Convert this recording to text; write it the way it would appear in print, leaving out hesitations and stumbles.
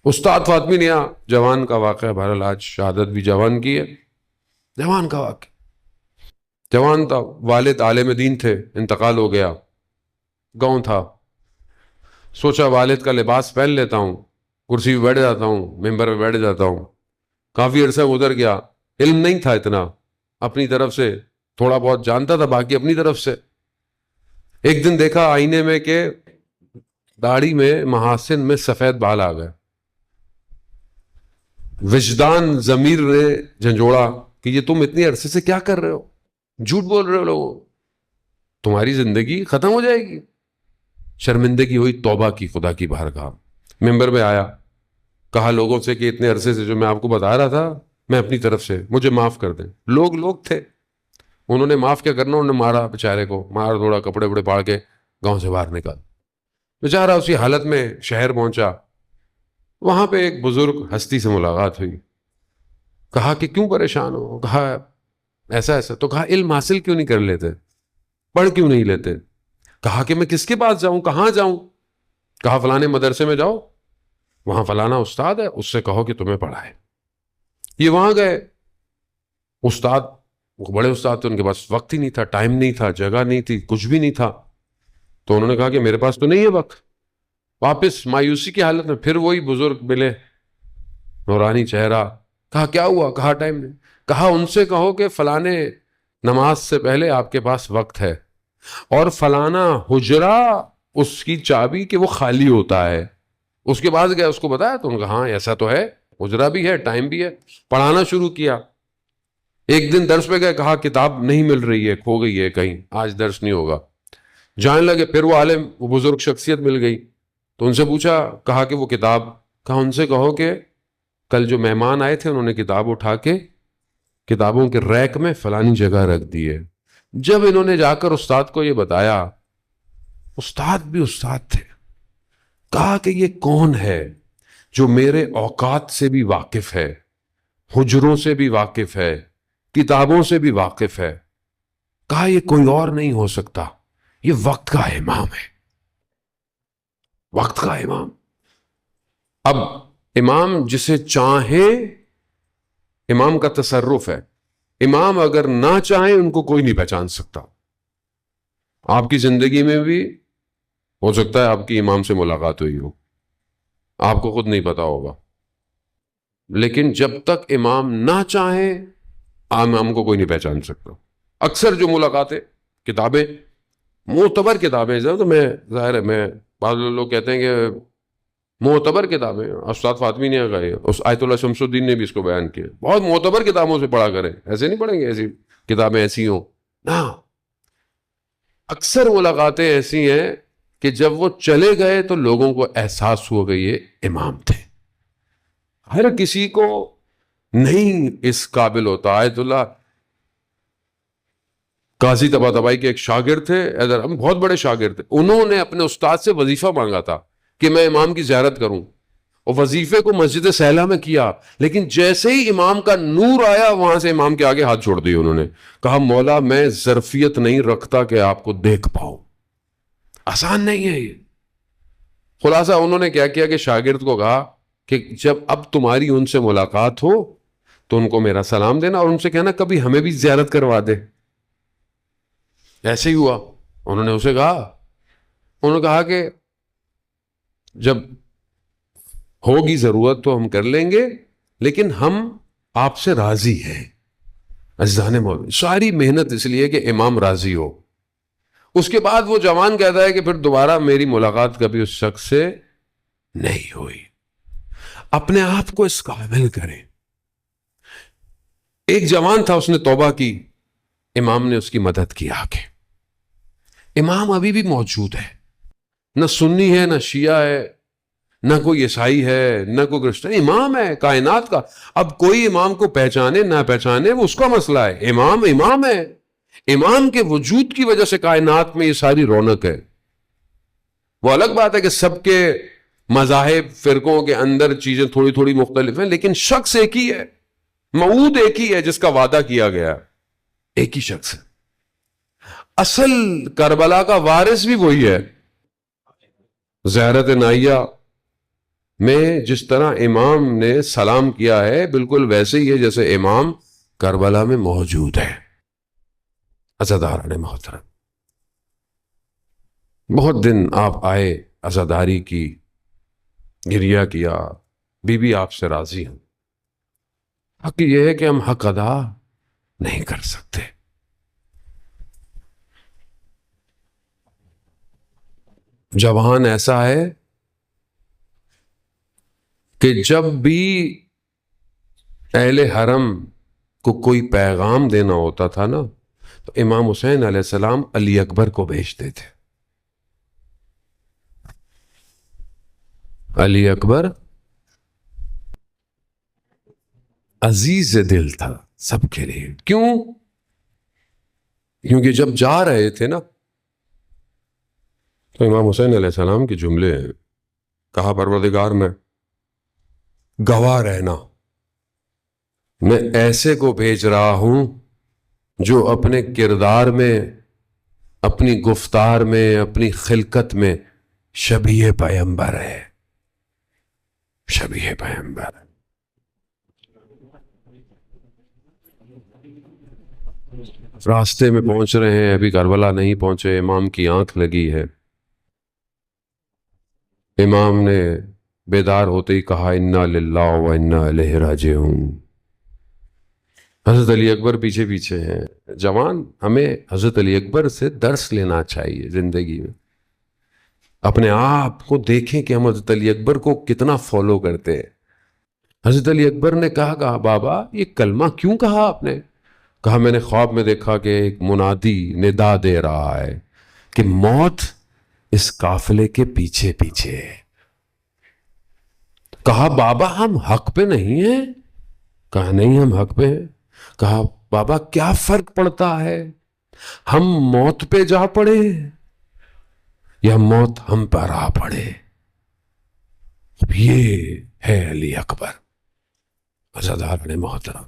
استاد فاطمی نیا جوان کا واقعہ، بہرحال آج شہادت بھی جوان کی ہے. جوان کا واقعہ، جوان تھا، والد عالم دین تھے، انتقال ہو گیا. گاؤں تھا، سوچا والد کا لباس پہن لیتا ہوں، کرسی پہ بیٹھ جاتا ہوں، ممبر پہ بیٹھ جاتا ہوں. کافی عرصہ گزر گیا، علم نہیں تھا اتنا، اپنی طرف سے تھوڑا بہت جانتا تھا، باقی اپنی طرف سے. ایک دن دیکھا آئینے میں کہ داڑھی میں محاسن میں سفید بال آ گئے. وجدان ضمیر نے جھنجھوڑا کہ یہ تم اتنی عرصے سے کیا کر رہے ہو، جھوٹ بول رہے ہو لوگوں، تمہاری زندگی ختم ہو جائے گی. شرمندگی ہوئی، توبہ کی خدا کی بارگاہ. ممبر پہ آیا، کہا لوگوں سے کہ اتنے عرصے سے جو میں آپ کو بتا رہا تھا، میں اپنی طرف سے، مجھے معاف کر دیں. لوگ تھے، انہوں نے معاف کیا کرنا، انہوں نے مارا بیچارے کو، مار تھوڑا کپڑے وپڑے پاڑ کے گاؤں سے باہر نکال. بیچارہ اسی حالت میں شہر پہنچا. وہاں پہ ایک بزرگ ہستی سے ملاقات ہوئی. کہا کہ کیوں پریشان ہو؟ کہا ایسا ایسا. تو کہا علم حاصل کیوں نہیں کر لیتے، پڑھ کیوں نہیں لیتے؟ کہا کہ میں کس کے پاس جاؤں، کہاں جاؤں؟ کہا فلانے مدرسے میں جاؤ، وہاں فلانا استاد ہے، اس سے کہو کہ تمہیں پڑھائے. یہ وہاں گئے. استاد وہ بڑے استاد تھے، ان کے پاس وقت ہی نہیں تھا، ٹائم نہیں تھا، جگہ نہیں تھی، کچھ بھی نہیں تھا. تو انہوں نے کہا کہ میرے پاس تو نہیں ہے وقت. واپس مایوسی کی حالت میں پھر وہی بزرگ ملے، نورانی چہرہ. کہا کیا ہوا؟ کہا ٹائم نہیں. کہا ان سے کہو کہ فلانے نماز سے پہلے آپ کے پاس وقت ہے، اور فلانا حجرہ اس کی چابی کہ وہ خالی ہوتا ہے. اس کے بعد گیا، اس کو بتایا تو انہوں نے کہا ہاں ایسا تو ہے، حجرہ بھی ہے، ٹائم بھی ہے. پڑھانا شروع کیا. ایک دن درس پہ گئے، کہا کتاب نہیں مل رہی ہے، کھو گئی ہے کہیں، آج درس نہیں ہوگا. جانے لگے، پھر وہ عالم، وہ بزرگ شخصیت مل گئی. تو ان سے پوچھا، کہا کہ وہ کتاب. کہا ان سے کہو کہ کل جو مہمان آئے تھے انہوں نے کتاب اٹھا کے کتابوں کے ریک میں فلانی جگہ رکھ دی ہے. جب انہوں نے جا کر استاد کو یہ بتایا، استاد بھی استاد تھے. کہا کہ یہ کون ہے جو میرے اوقات سے بھی واقف ہے، حجروں سے بھی واقف ہے، کتابوں سے بھی واقف ہے؟ کہا یہ کوئی اور نہیں ہو سکتا، یہ وقت کا امام ہے، وقت کا امام. اب امام جسے چاہے، امام کا تصرف ہے. امام اگر نہ چاہیں ان کو کوئی نہیں پہچان سکتا. آپ کی زندگی میں بھی ہو سکتا ہے آپ کی امام سے ملاقات ہوئی ہو، آپ کو خود نہیں پتا ہوگا، لیکن جب تک امام نہ چاہیں امام کو کوئی نہیں پہچان سکتا. اکثر جو ملاقاتیں، کتابیں، معتبر کتابیں، تو میں ظاہر ہے، میں بعض لوگ کہتے ہیں کہ معتبر کتابیں، استاد فاطمی نے کہا، اس آیت اللہ شمس الدین نے بھی اس کو بیان کیا، بہت معتبر کتابوں سے پڑھا کریں. ایسے نہیں پڑھیں گے ایسی کتابیں ایسی ہوں نا. اکثر ملاقاتیں ایسی ہیں کہ جب وہ چلے گئے تو لوگوں کو احساس ہوا کہ یہ امام تھے. ہر کسی کو نہیں اس قابل ہوتا. آیت اللہ قاضی طباطبائی کے ایک شاگرد تھے، ہم بہت بڑے شاگرد تھے. انہوں نے اپنے استاد سے وظیفہ مانگا تھا کہ میں امام کی زیارت کروں، اور وظیفے کو مسجد سہلہ میں کیا، لیکن جیسے ہی امام کا نور آیا وہاں سے امام کے آگے ہاتھ چھوڑ دیے. انہوں نے کہا مولا میں ظرفیت نہیں رکھتا کہ آپ کو دیکھ پاؤں، آسان نہیں ہے یہ. خلاصہ انہوں نے کیا کیا کہ شاگرد کو کہا کہ جب اب تمہاری ان سے ملاقات ہو تو ان کو میرا سلام دینا، اور ان سے کہنا کبھی ہمیں بھی زیارت کروا دے. ایسے ہی ہوا. انہوں نے اسے کہا، انہوں نے کہا کہ جب ہوگی ضرورت تو ہم کر لیں گے، لیکن ہم آپ سے راضی ہیں. عزیزان مومن، ساری محنت اس لیے کہ امام راضی ہو. اس کے بعد وہ جوان کہتا ہے کہ پھر دوبارہ میری ملاقات کبھی اس شخص سے نہیں ہوئی. اپنے آپ کو اس قابل کریں. ایک جوان تھا، اس نے توبہ کی، امام نے اس کی مدد کی. آگے امام ابھی بھی موجود ہے، نہ سنی ہے، نہ شیعہ ہے، نہ کوئی عیسائی ہے، نہ کوئی کرسچن، امام ہے کائنات کا. اب کوئی امام کو پہچانے نہ پہچانے وہ اس کا مسئلہ ہے. امام امام ہے. امام کے وجود کی وجہ سے کائنات میں یہ ساری رونق ہے. وہ الگ بات ہے کہ سب کے مذاہب، فرقوں کے اندر چیزیں تھوڑی تھوڑی مختلف ہیں، لیکن شخص ایک ہی ہے، موعود ایک ہی ہے، جس کا وعدہ کیا گیا ایک ہی شخص ہے. اصل کربلا کا وارث بھی وہی ہے. زیارت نائیہ میں جس طرح امام نے سلام کیا ہے بالکل ویسے ہی ہے جیسے امام کربلا میں موجود ہے۔ عزاداران محترم، بہت دن آپ آئے، عزاداری کی، گریہ کیا، بی بی آپ سے راضی ہیں۔ حق یہ ہے کہ ہم حق ادا نہیں کر سکتے۔ جوان ایسا ہے کہ جب بھی اہل حرم کو کوئی پیغام دینا ہوتا تھا نا تو امام حسین علیہ السلام علی اکبر کو بھیجتے تھے۔ علی اکبر عزیز دل تھا سب کے لیے۔ کیوں؟ کیونکہ جب جا رہے تھے نا تو امام حسین علیہ السلام کے جملے ہیں، کہا پروردگار میں گواہ رہنا، میں ایسے کو بھیج رہا ہوں جو اپنے کردار میں، اپنی گفتار میں، اپنی خلقت میں شبیہ پیغمبر ہے، شبیہ پیغمبر ہے۔ راستے میں پہنچ رہے ہیں، ابھی کربلا نہیں پہنچے، امام کی آنکھ لگی ہے۔ امام نے بیدار ہوتے ہی کہا انا للہ و انا الیہ راجعون۔ حضرت علی اکبر پیچھے پیچھے ہیں۔ جوان، ہمیں حضرت علی اکبر سے درس لینا چاہیے زندگی میں۔ اپنے آپ کو دیکھیں کہ ہم حضرت علی اکبر کو کتنا فالو کرتے ہیں۔ حضرت علی اکبر نے کہا بابا یہ کلمہ کیوں کہا آپ نے؟ کہا میں نے خواب میں دیکھا کہ ایک منادی ندا دے رہا ہے کہ موت اس قافلے کے پیچھے پیچھے ہے۔ کہا بابا ہم حق پہ نہیں ہیں؟ کہا نہیں ہم حق پہ ہیں۔ کہا بابا کیا فرق پڑتا ہے، ہم موت پہ جا پڑے یا موت ہم پر آ پڑے؟ یہ ہے علی اکبر۔ عزاداران محترم،